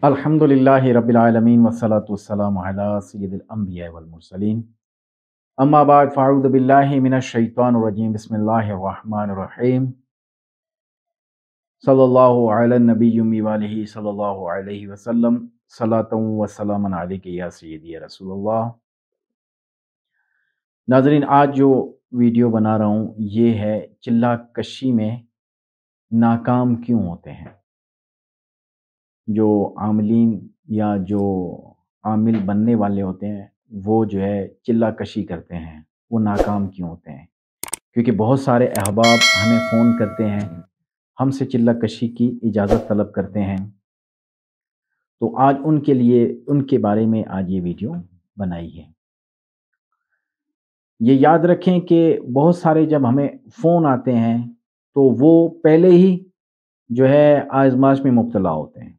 अल्हम्दुलिल्लाह रब्बिल आलमीन वस्सलातु वस्सलामु अला सय्यिदिल अंबिया वल मुरसलीन अम्मा बाद फ़अऊज़ु बिल्लाहि मिनश शैतानिर रजीम बिस्मिल्लाहिर रहमानिर रहीम सल्लल्लाहु अला नबिय्यि व आलिहि सल्लल्लाहु अलैहि वसल्लम सलातन व सलामन अलैका या सय्यदी या रसूलल्लाह। नाज़रीन, आज जो वीडियो बना रहा हूँ ये है चिल्ला कशी में नाकाम क्यों होते हैं। जो आमिलीन या जो आमिल बनने वाले होते हैं वो जो है चिल्ला कशी करते हैं, वो नाकाम क्यों होते हैं? क्योंकि बहुत सारे अहबाब हमें फ़ोन करते हैं, हमसे चिल्ला कशी की इजाज़त तलब करते हैं। तो आज उनके लिए उनके बारे में आज ये वीडियो बनाई है। ये याद रखें कि बहुत सारे जब हमें फ़ोन आते हैं तो वो पहले ही जो है आज़माइश में मुब्तला होते हैं।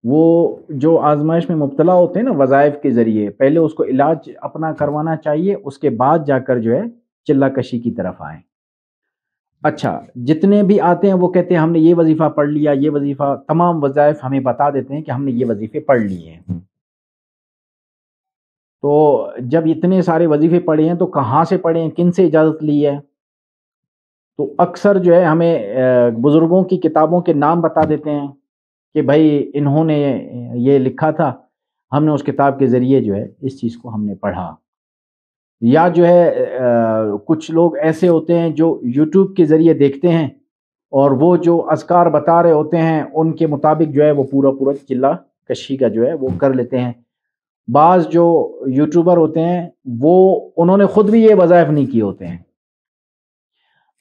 वो जो आज़माइश में मुब्तला होते हैं ना वज़ाइफ के ज़रिए, पहले उसको इलाज अपना करवाना चाहिए, उसके बाद जाकर जो है चिल्ला कशी की तरफ आएँ। अच्छा, जितने भी आते हैं वो कहते हैं हमने ये वज़ीफ़ा पढ़ लिया, ये वज़ीफ़ा, तमाम वज़ाइफ हमें बता देते हैं कि हमने ये वज़ीफ़े पढ़ लिए हैं। तो जब इतने सारे वज़ीफ़े पढ़े हैं तो कहाँ से पढ़े हैं, किन से इजाज़त ली है? तो अक्सर जो है हमें बुज़ुर्गों की किताबों के नाम बता देते हैं कि भाई इन्होंने ये लिखा था, हमने उस किताब के ज़रिए जो है इस चीज़ को हमने पढ़ा। या जो है कुछ लोग ऐसे होते हैं जो यूट्यूब के ज़रिए देखते हैं और वो जो अज़कार बता रहे होते हैं उनके मुताबिक जो है वो पूरा चिल्ला कशी का जो है वो कर लेते हैं। बाज़ जो यूट्यूबर होते हैं वो उन्होंने ख़ुद भी ये वज़ाइफ नहीं किए होते हैं।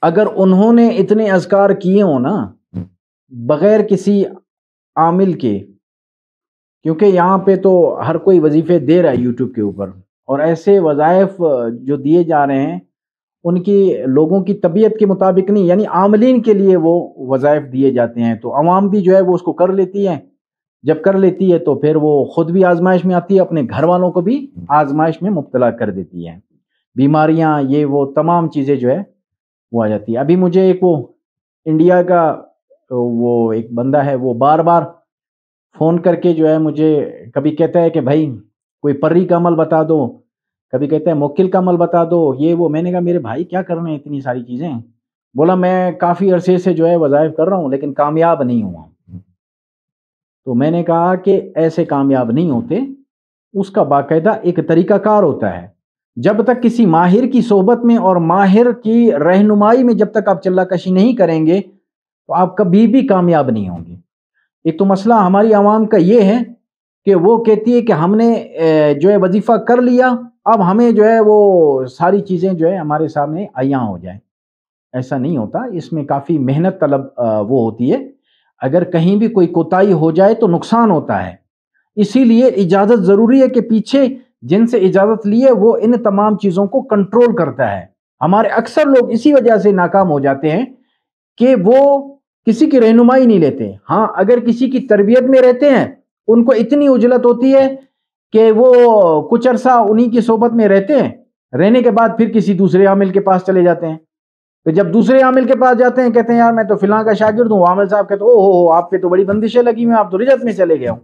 अगर उन्होंने इतने अज़कार किए हों ना बग़ैर किसी आमिल के, क्योंकि यहाँ पे तो हर कोई वजीफ़े दे रहा है यूट्यूब के ऊपर, और ऐसे वज़ाइफ जो दिए जा रहे हैं उनकी लोगों की तबीयत के मुताबिक नहीं, यानी आमिलीन के लिए वो वज़ाइफ दिए जाते हैं। तो अवाम भी जो है वो उसको कर लेती है। जब कर लेती है तो फिर वो ख़ुद भी आज़माइश में आती है, अपने घर वालों को भी आज़माइश में मुब्तला कर देती है। बीमारियाँ, ये वो तमाम चीज़ें जो है वो आ जाती है। अभी मुझे एक वो इंडिया का वो एक बंदा है, वो बार-बार फ़ोन करके जो है मुझे कभी कहता है कि भाई कोई पर्री का अमल बता दो, कभी कहता है मुवक्किल का अमल बता दो, ये वो। मैंने कहा मेरे भाई क्या करने हैं इतनी सारी चीज़ें? बोला मैं काफ़ी अरसे से जो है वज़ाइफ कर रहा हूँ लेकिन कामयाब नहीं हुआ। तो मैंने कहा कि ऐसे कामयाब नहीं होते, उसका बाकायदा एक तरीक़ाकार होता है। जब तक किसी माहिर की सोहबत में और माहिर की रहनुमाई में जब तक आप चिल्ला कशी नहीं करेंगे तो आप कभी भी कामयाब नहीं होंगे। एक तो मसला हमारी आवाम का ये है कि वो कहती है कि हमने जो है वजीफ़ा कर लिया, अब हमें जो है वो सारी चीज़ें जो है हमारे सामने अयां हो जाएं। ऐसा नहीं होता, इसमें काफ़ी मेहनत तलब वो होती है। अगर कहीं भी कोई कोताही हो जाए तो नुकसान होता है, इसीलिए इजाज़त ज़रूरी है कि पीछे जिनसे इजाज़त ली है वो इन तमाम चीज़ों को कंट्रोल करता है। हमारे अक्सर लोग इसी वजह से नाकाम हो जाते हैं कि वो किसी की रहनुमाई नहीं लेते। हाँ, अगर किसी की तरबियत में रहते हैं, उनको इतनी उजलत होती है कि वो कुछ अरसा उन्हीं की सोबत में रहते हैं, रहने के बाद फिर किसी दूसरे आमिल के पास चले जाते हैं। तो जब दूसरे आमिल के पास जाते हैं, कहते हैं यार मैं तो फिलां का शागिर्द हूँ, आमिल साहब कहते ओ हो आप पे तो बड़ी बंदिशें लगी हुई हैं, आप तो रिजत में चले गए हो।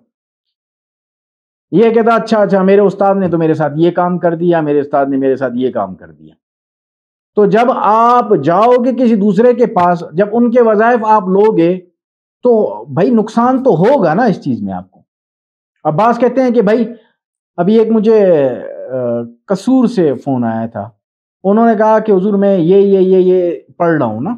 ये कहता अच्छा मेरे उस्ताद ने तो मेरे साथ ये काम कर दिया, मेरे उस्ताद ने मेरे साथ ये काम कर दिया। तो जब आप जाओगे किसी दूसरे के पास, जब उनके वज़ाइफ आप लोगे तो भाई नुकसान तो होगा ना इस चीज़ में आपको। अब्बास कहते हैं कि भाई अभी एक मुझे कसूर से फ़ोन आया था, उन्होंने कहा कि हुज़ूर मैं ये पढ़ रहा हूँ ना,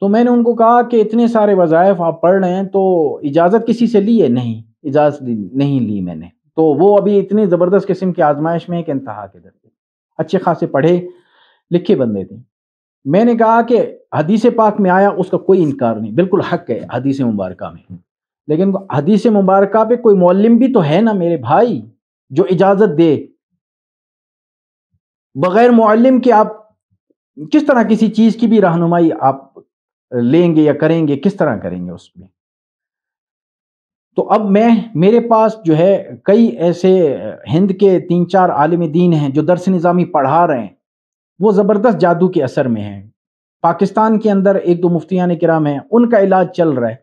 तो मैंने उनको कहा कि इतने सारे वज़ाइफ आप पढ़ रहे हैं तो इजाज़त किसी से ली है? नहीं, इजाज़त नहीं ली मैंने। तो वो अभी इतनी ज़बरदस्त किस्म की आज़माइश में है कि इंतहा के दर पे, अच्छे खासे पढ़े लिखे बंदे थे। मैंने कहा कि हदीस पाक में आया उसका कोई इनकार नहीं, बिल्कुल हक है हदीस मुबारका में, लेकिन हदीस मुबारका पे कोई मौलिम भी तो है ना मेरे भाई जो इजाज़त दे। बग़ैर मुअल्लिम के आप किस तरह किसी चीज़ की भी रहनुमाई आप लेंगे या करेंगे, किस तरह करेंगे उसमें? तो अब मेरे पास जो है कई ऐसे हिंद के 3-4 आलिम दीन हैं जो दर्स निज़ामी पढ़ा रहे हैं, वो ज़बरदस्त जादू के असर में हैं। पाकिस्तान के अंदर 1-2 मुफ्तियान किराम हैं, उनका इलाज चल रहा है।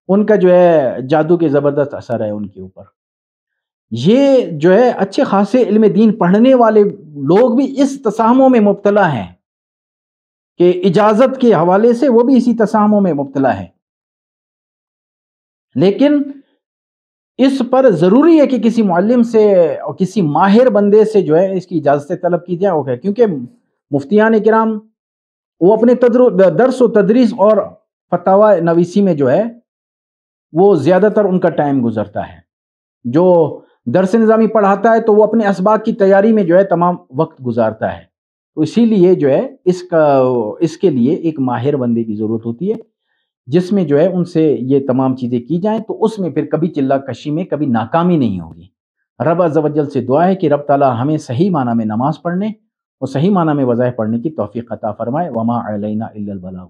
ان کا جو ہے جادو کے زبردست اثر ہے ان کے اوپر. یہ جو ہے اچھے خاصے علم دین پڑھنے والے لوگ بھی اس تساہموں میں مبتلا ہیں کہ اجازت کے حوالے سے وہ بھی اسی تساہموں میں مبتلا ہے. لیکن اس پر ضروری ہے کہ کسی معلم سے اور کسی ماہر بندے سے جو ہے اس کی اجازت طلب کی جائے. اوکے، کیونکہ مفتیان کرام وہ اپنے درس و تدریس اور فتاوی نویسی میں جو ہے وہ زیادہ تر ان کا ٹائم گزرتا ہے. جو درس نظامی پڑھاتا ہے تو وہ اپنے اسباق کی تیاری میں جو ہے تمام وقت گزارتا ہے. تو اسی لیے جو ہے اس کے لیے ایک ماہر بندے کی ضرورت ہوتی ہے جس میں جو ہے ان سے یہ تمام چیزیں کی جائیں، تو اس میں پھر کبھی چلہ کشی میں کبھی ناکامی نہیں ہوگی. رب عز و جل سے دعا ہے کہ رب تعالی ہمیں صحیح معنی میں نماز پڑھنے اور صحیح معنی میں وظائف پڑھنے کی توفیق عطا فرمائے. وما علینا الا البلاغ.